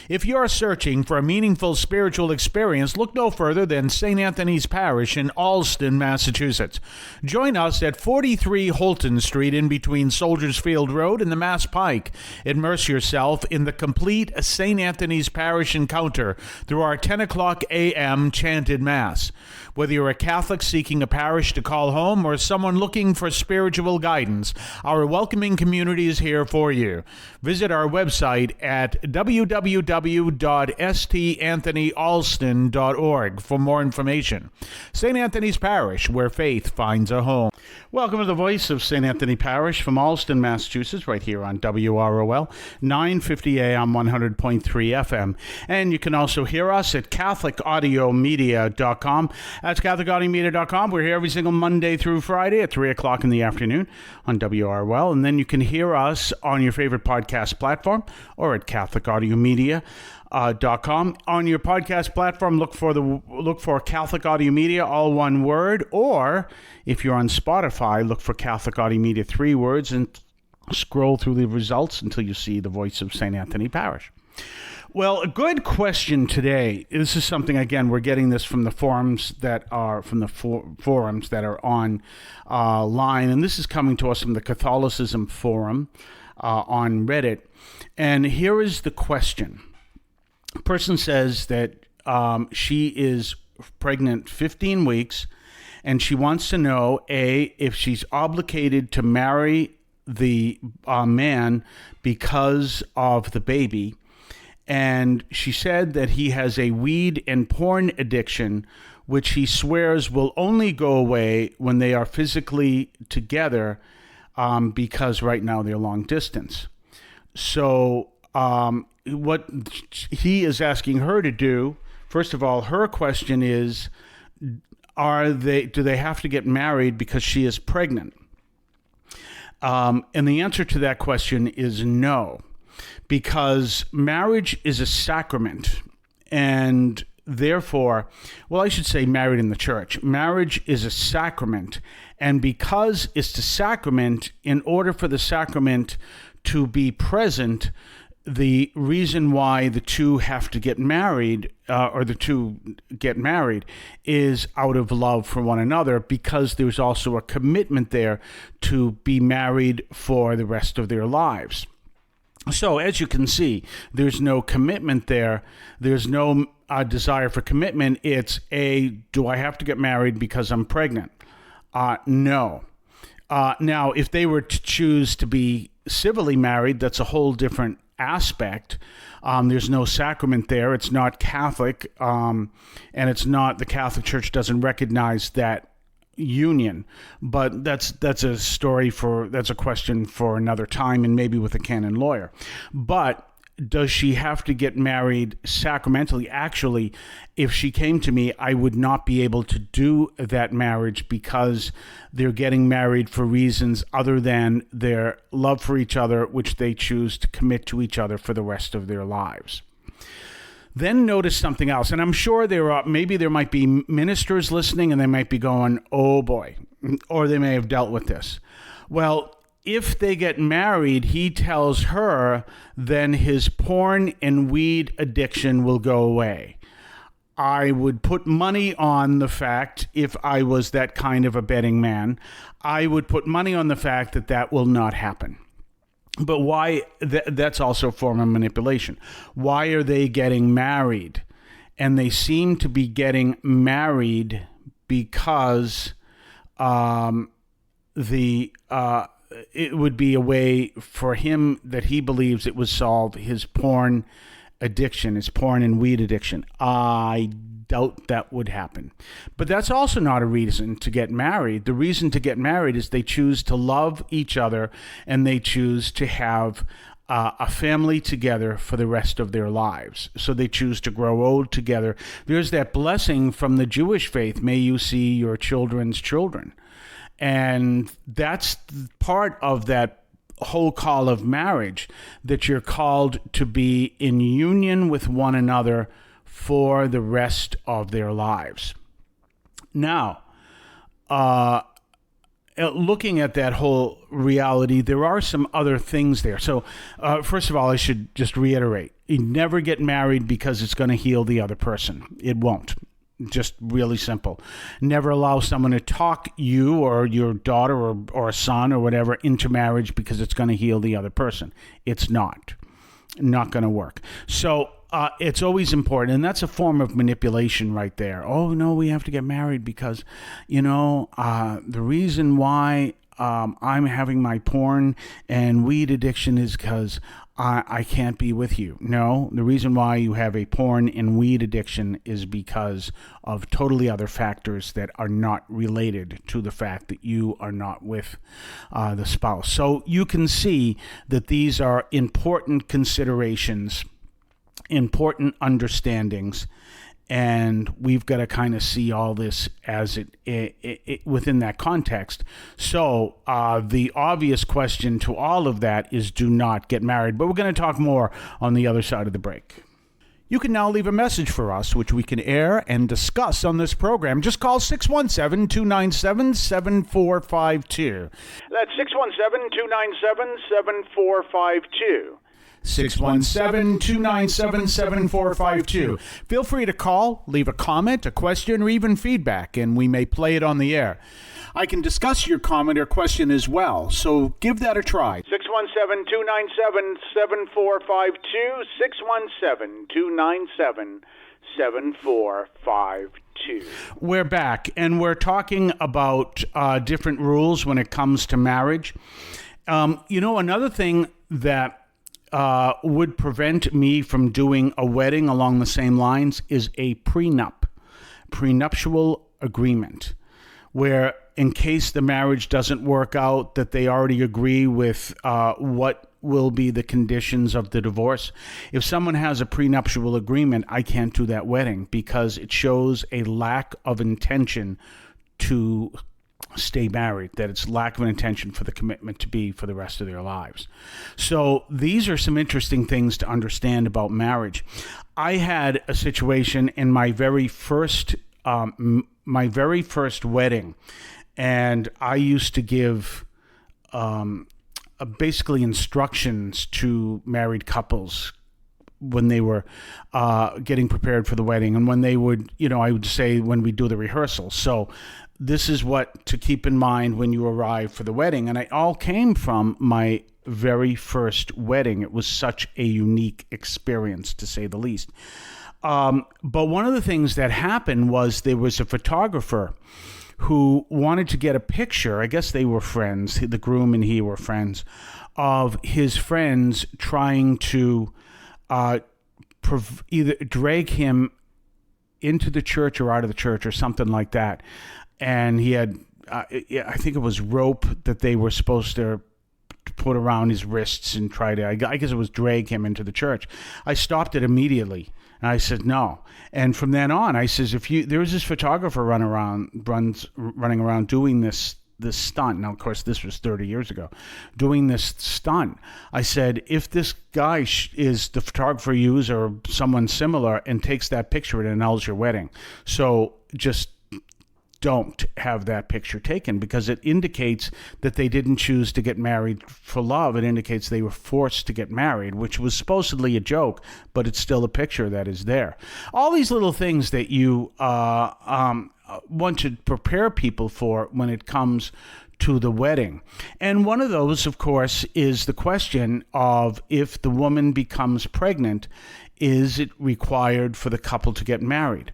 If you're searching for a meaningful spiritual experience, look no further than St. Anthony's Parish in Allston, Massachusetts. Join us at 43 Holton Street in between Soldiers Field Road and the Mass Pike. Immerse yourself in the complete St. Anthony's Parish encounter through our 10 o'clock a.m. chanted Mass. Whether you're a Catholic seeking a parish to call home or someone looking for spiritual guidance, our welcoming community is here for you. Visit our website at www.stanthonyalston.org for more information. St. Anthony's Parish, where faith finds a home. Welcome to the voice of St. Anthony Parish from Allston, Massachusetts, right here on WROL, 950 AM, 100.3 FM. And you can also hear us at CatholicAudiomedia.com. That's CatholicAudiomedia.com. We're here every single Monday through Friday at 3 o'clock in the afternoon on WROL. And then you can hear us on your favorite podcast platform or at CatholicAudiomedia.com. On your podcast platform, look for Catholic Audio Media, all one word, or if you're on Spotify, look for Catholic Audio Media, 3 words, and scroll through the results until you see the voice of St. Anthony Parish. Well, a good question today. This is something, again, we're getting this from the forums that are on line, and this is coming to us from the Catholicism Forum on Reddit. And here is the question. A person says that she is pregnant 15 weeks, and she wants to know, A, if she's obligated to marry the man because of the baby. And she said that he has a weed and porn addiction, which he swears will only go away when they are physically together, because right now they're long distance. So what he is asking her to do, first of all, her question is, do they have to get married because she is pregnant? And the answer to that question is no. Because marriage is a sacrament, and therefore, well, I should say married in the church. Marriage is a sacrament, and because it's a sacrament, in order for the sacrament to be present, the reason why the two have to get married, or the two get married, is out of love for one another, because there's also a commitment there to be married for the rest of their lives. So, as you can see, there's no commitment there. There's no desire for commitment. It's do I have to get married because I'm pregnant? No. Now, if they were to choose to be civilly married, that's a whole different aspect. There's no sacrament there. It's not Catholic, and it's not, the Catholic Church doesn't recognize that union. But that's a question for another time, and maybe with a canon lawyer. But does she have to get married sacramentally? Actually, if she came to me, I would not be able to do that marriage, because they're getting married for reasons other than their love for each other, which they choose to commit to each other for the rest of their lives. Then notice something else, and I'm sure maybe there might be ministers listening, and they might be going, oh boy, or they may have dealt with this. Well, if they get married, he tells her, then his porn and weed addiction will go away. I would put money on the fact, if I was that kind of a betting man, I would put money on the fact that will not happen. But why? That's also a form of manipulation. Why are they getting married? And they seem to be getting married because it would be a way for him that he believes it would solve his porn addiction, his porn and weed addiction. I doubt that would happen. But that's also not a reason to get married. The reason to get married is they choose to love each other, and they choose to have a family together for the rest of their lives. So they choose to grow old together. There's that blessing from the Jewish faith, may you see your children's children. And that's part of that whole call of marriage, that you're called to be in union with one another for the rest of their lives. Now, looking at that whole reality, there are some other things there. So, first of all, I should just reiterate, you never get married because it's going to heal the other person. It won't. Just really simple. Never allow someone to talk you or your daughter or a son or whatever into marriage because it's going to heal the other person. It's not going to work. So it's always important, and that's a form of manipulation right there. Oh, no, we have to get married because, the reason why I'm having my porn and weed addiction is because I can't be with you. No, the reason why you have a porn and weed addiction is because of totally other factors that are not related to the fact that you are not with the spouse. So you can see that these are important considerations, important understandings, and we've got to kind of see all this as it within that context. So the obvious question to all of that is do not get married. But we're going to talk more on the other side of the break. You can now leave a message for us, which we can air and discuss on this program. Just call 617-297-7452. That's 617-297-7452. 617-297-7452. Feel free to call, leave a comment, a question, or even feedback, and we may play it on the air. I can discuss your comment or question as well, so give that a try. 617-297-7452, 617-297-7452. We're back, and we're talking about different rules when it comes to marriage. Another thing that would prevent me from doing a wedding along the same lines is a prenuptial agreement, where in case the marriage doesn't work out, that they already agree with what will be the conditions of the divorce. If someone has a prenuptial agreement, I can't do that wedding because it shows a lack of intention to stay married, that it's lack of an intention for the commitment to be for the rest of their lives. So these are some interesting things to understand about marriage. I had a situation in my very first wedding, and I used to give basically instructions to married couples when they were getting prepared for the wedding, and when they would, I would say when we do the rehearsal. So this is what to keep in mind when you arrive for the wedding. And it all came from my very first wedding. It was such a unique experience, to say the least. But one of the things that happened was there was a photographer who wanted to get a picture. I guess they were friends. The groom and he were friends of his friends trying to either drag him into the church or out of the church or something like that. And he had, I think it was rope that they were supposed to put around his wrists and try to, I guess it was drag him into the church. I stopped it immediately. And I said, no. And from then on, I says, there was this photographer running around doing this stunt. Now, of course, this was 30 years ago, doing this stunt. I said, if this guy is the photographer you use or someone similar and takes that picture, it annuls your wedding. So just don't have that picture taken, because it indicates that they didn't choose to get married for love. It indicates they were forced to get married, which was supposedly a joke, but it's still a picture that is there. All these little things that you want to prepare people for when it comes to the wedding. And one of those, of course, is the question of if the woman becomes pregnant, is it required for the couple to get married?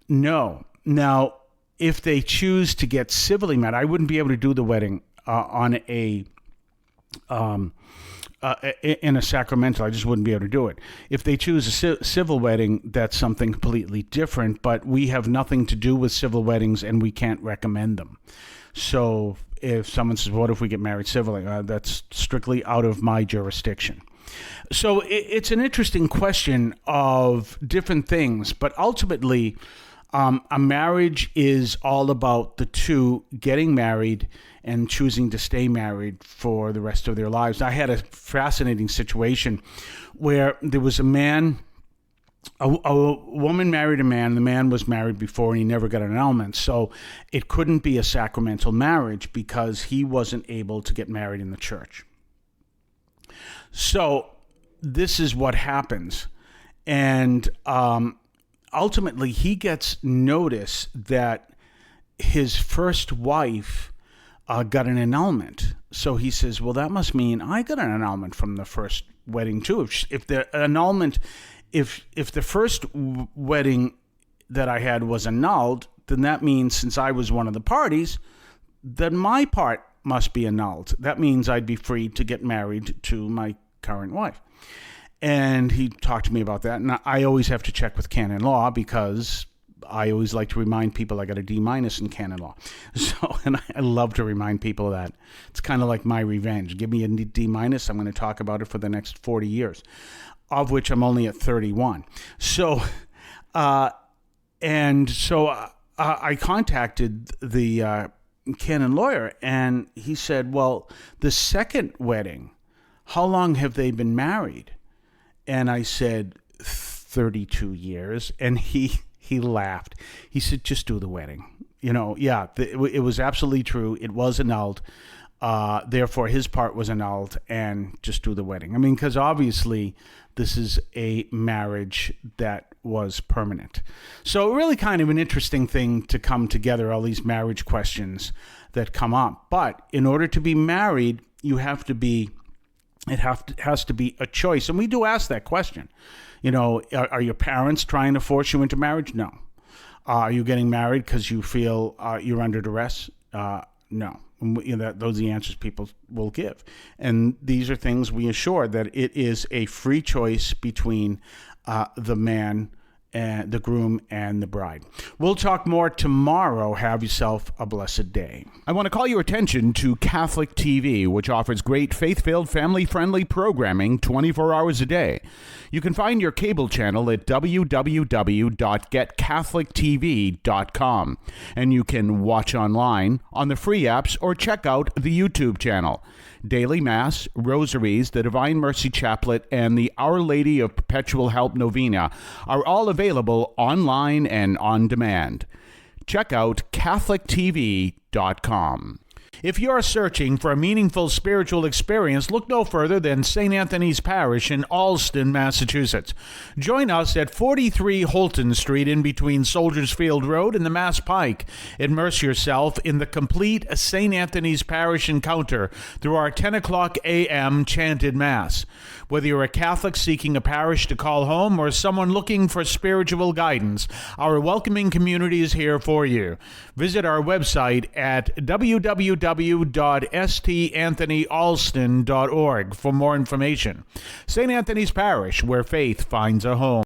No. Now, if they choose to get civilly married, I wouldn't be able to do the wedding in a sacramental. I just wouldn't be able to do it. If they choose a civil wedding, that's something completely different, but we have nothing to do with civil weddings and we can't recommend them. So if someone says, what if we get married civilly? That's strictly out of my jurisdiction. So it's an interesting question of different things, but ultimately, a marriage is all about the two getting married and choosing to stay married for the rest of their lives. I had a fascinating situation where there was a man a woman married a man. The man was married before and he never got an annulment. So it couldn't be a sacramental marriage because he wasn't able to get married in the church. So this is what happens. And ultimately, he gets notice that his first wife got an annulment. So he says, well, that must mean I got an annulment from the first wedding too. If the annulment, if the first wedding that I had was annulled, then that means since I was one of the parties, then my part must be annulled. That means I'd be free to get married to my current wife. And he talked to me about that. And I always have to check with canon law because I always like to remind people I got a D- in canon law. So, and I love to remind people of that. It's kind of like my revenge. Give me a D-, I'm going to talk about it for the next 40 years, of which I'm only at 31. So, I contacted the canon lawyer, and he said, well, the second wedding, how long have they been married? And I said, 32 years. And he laughed. He said, just do the wedding. It was absolutely true. It was annulled. Therefore, his part was annulled, and just do the wedding. I mean, because obviously this is a marriage that was permanent. So really kind of an interesting thing to come together, all these marriage questions that come up. But in order to be married, it has to be a choice. And we do ask that question. Are your parents trying to force you into marriage? No. Are you getting married because you feel you're under duress? No. Those are the answers people will give. And these are things we assure that it is a free choice between the man and the groom and the bride. We'll talk more tomorrow. Have yourself a blessed day. I want to call your attention to Catholic TV, which offers great faith-filled, family-friendly programming 24 hours a day. You can find your cable channel at www.getcatholictv.com, and you can watch online on the free apps or check out the YouTube channel. Daily Mass, Rosaries, the Divine Mercy Chaplet, and the Our Lady of Perpetual Help Novena are all available online and on demand. Check out CatholicTV.com. If you're searching for a meaningful spiritual experience, look no further than St. Anthony's Parish in Allston, Massachusetts. Join us at 43 Holton Street in between Soldiers Field Road and the Mass Pike. Immerse yourself in the complete St. Anthony's Parish encounter through our 10 o'clock a.m. chanted Mass. Whether you're a Catholic seeking a parish to call home or someone looking for spiritual guidance, our welcoming community is here for you. Visit our website at www.stanthonyalston.org for more information. St. Anthony's Parish, where faith finds a home.